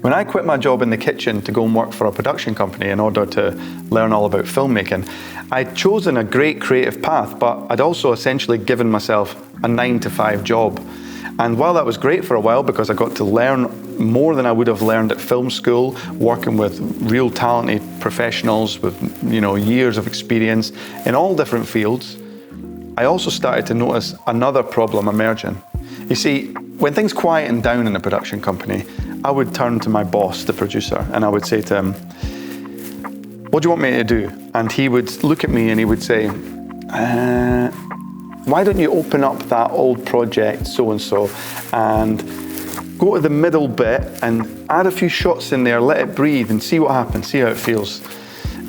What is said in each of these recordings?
When I quit my job in the kitchen to go and work for a production company in order to learn all about filmmaking, I'd chosen a great creative path, but I'd also essentially given myself a 9-to-5 job. And while that was great for a while because I got to learn more than I would have learned at film school, working with real talented professionals with years of experience in all different fields, I also started to notice another problem emerging. You see, when things quietened down in a production company, I would turn to my boss, the producer, and I would say to him, "What do you want me to do?" And he would look at me and he would say, "Why don't you open up that old project so-and-so and go to the middle bit and add a few shots in there, let it breathe and see what happens, see how it feels."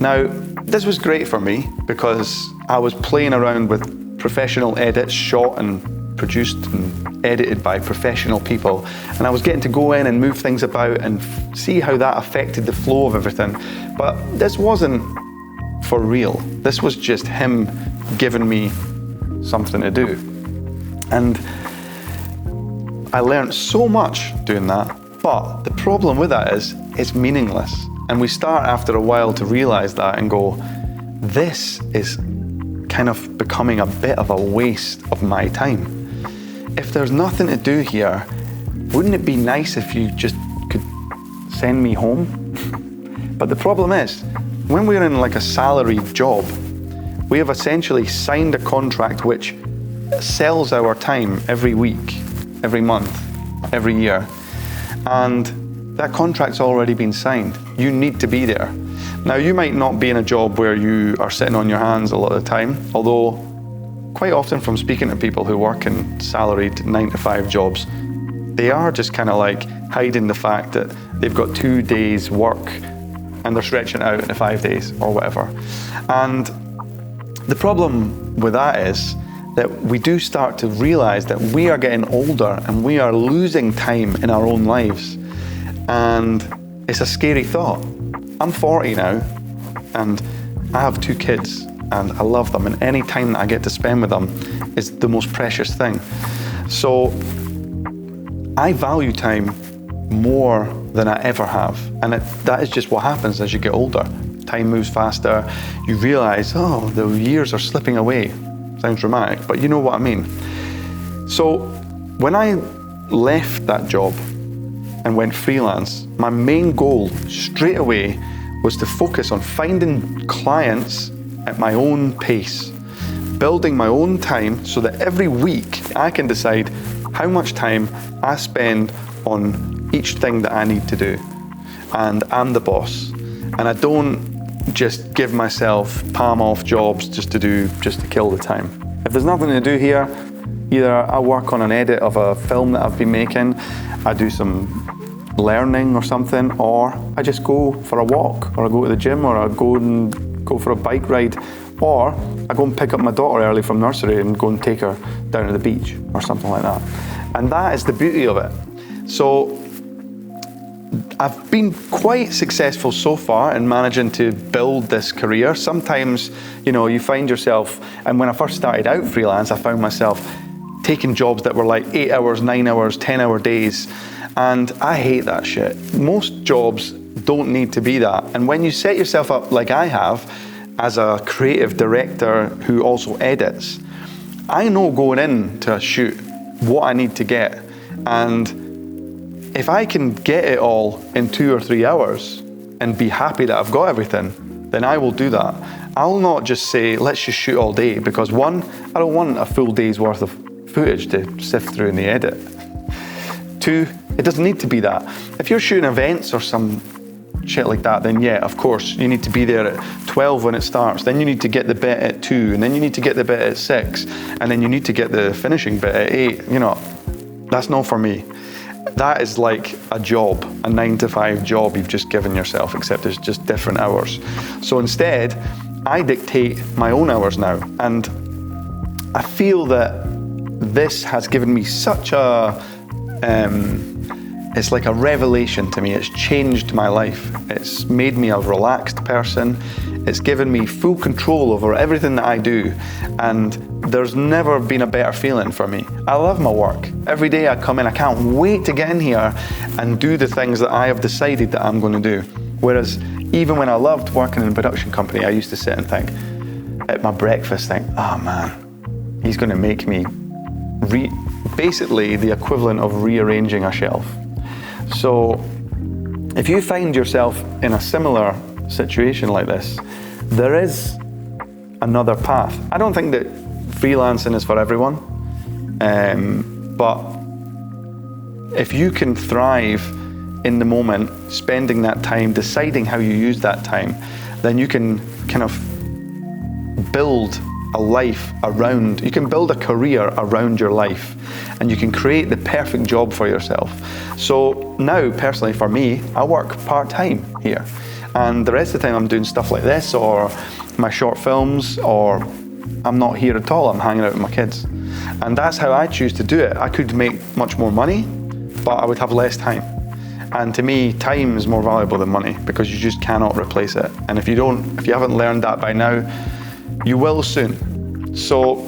Now, this was great for me because I was playing around with professional edits, shot and produced and edited by professional people, and I was getting to go in and move things about and see how that affected the flow of everything. But this wasn't for real. This was just him giving me something to do. And I learned so much doing that, but the problem with that is it's meaningless. And we start after a while to realize that and go, this is kind of becoming a bit of a waste of my time. If there's nothing to do here, wouldn't it be nice if you just could send me home? But the problem is, when we're in like a salaried job, we have essentially signed a contract which sells our time every week, every month, every year. And that contract's already been signed. You need to be there. Now, you might not be in a job where you are sitting on your hands a lot of the time, although quite often from speaking to people who work in salaried 9-to-5 jobs, they are just kind of like hiding the fact that they've got 2 days work and they're stretching it out into 5 days or whatever. And the problem with that is that we do start to realize that we are getting older and we are losing time in our own lives. And it's a scary thought. I'm 40 now and I have 2 kids and I love them, and any time that I get to spend with them is the most precious thing. So I value time more than I ever have, and that is just what happens as you get older. Time moves faster, you realize, oh, the years are slipping away. Sounds dramatic, but you know what I mean. So when I left that job and went freelance, my main goal straight away was to focus on finding clients at my own pace, building my own time so that every week I can decide how much time I spend on each thing that I need to do. And I'm the boss. And I don't just give myself palm off jobs just to kill the time. If there's nothing to do here, either I work on an edit of a film that I've been making, I do some learning or something, or I just go for a walk, or I go to the gym, or I go for a bike ride, or I go and pick up my daughter early from nursery and go and take her down to the beach or something like that. And that is the beauty of it. So I've been quite successful so far in managing to build this career. Sometimes, you find yourself, and when I first started out freelance, I found myself taking jobs that were like 8 hours, 9 hours, 10-hour days. And I hate that shit. Most jobs don't need to be that. And when you set yourself up like I have, as a creative director who also edits, I know going into a shoot what I need to get. And if I can get it all in 2 or 3 hours and be happy that I've got everything, then I will do that. I'll not just say, let's just shoot all day, because 1, I don't want a full day's worth of footage to sift through in the edit. 2, it doesn't need to be that. If you're shooting events or some shit like that, then yeah, of course, you need to be there at 12 when it starts, then you need to get the bit at 2, and then you need to get the bit at 6, and then you need to get the finishing bit at 8. That's not for me. That is like a job, a 9-to-5 job you've just given yourself, except it's just different hours. So instead, I dictate my own hours now, and I feel that this has given me such a it's like a revelation to me. It's changed my life. It's made me a relaxed person. It's given me full control over everything that I do, and there's never been a better feeling for me. I love my work. Every day I come in, I can't wait to get in here and do the things that I have decided that I'm going to do. Whereas even when I loved working in a production company, I used to sit and think, at my breakfast, oh man, he's going to make me basically the equivalent of rearranging a shelf. So if you find yourself in a similar situation like this, there is another path. I don't think that freelancing is for everyone, but if you can thrive in the moment, spending that time, deciding how you use that time, then you can kind of build a life around, you can build a career around your life, and you can create the perfect job for yourself. So now, personally for me, I work part-time here, and the rest of the time I'm doing stuff like this, or my short films, or I'm not here at all, I'm hanging out with my kids. And that's how I choose to do it. I could make much more money, but I would have less time. And to me, time is more valuable than money, because you just cannot replace it. And if you haven't learned that by now, you will soon. So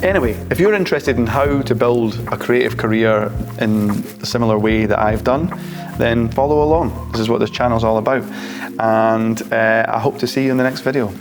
anyway, if you're interested in how to build a creative career in a similar way that I've done, then follow along. This is what this channel is all about. And I hope to see you in the next video.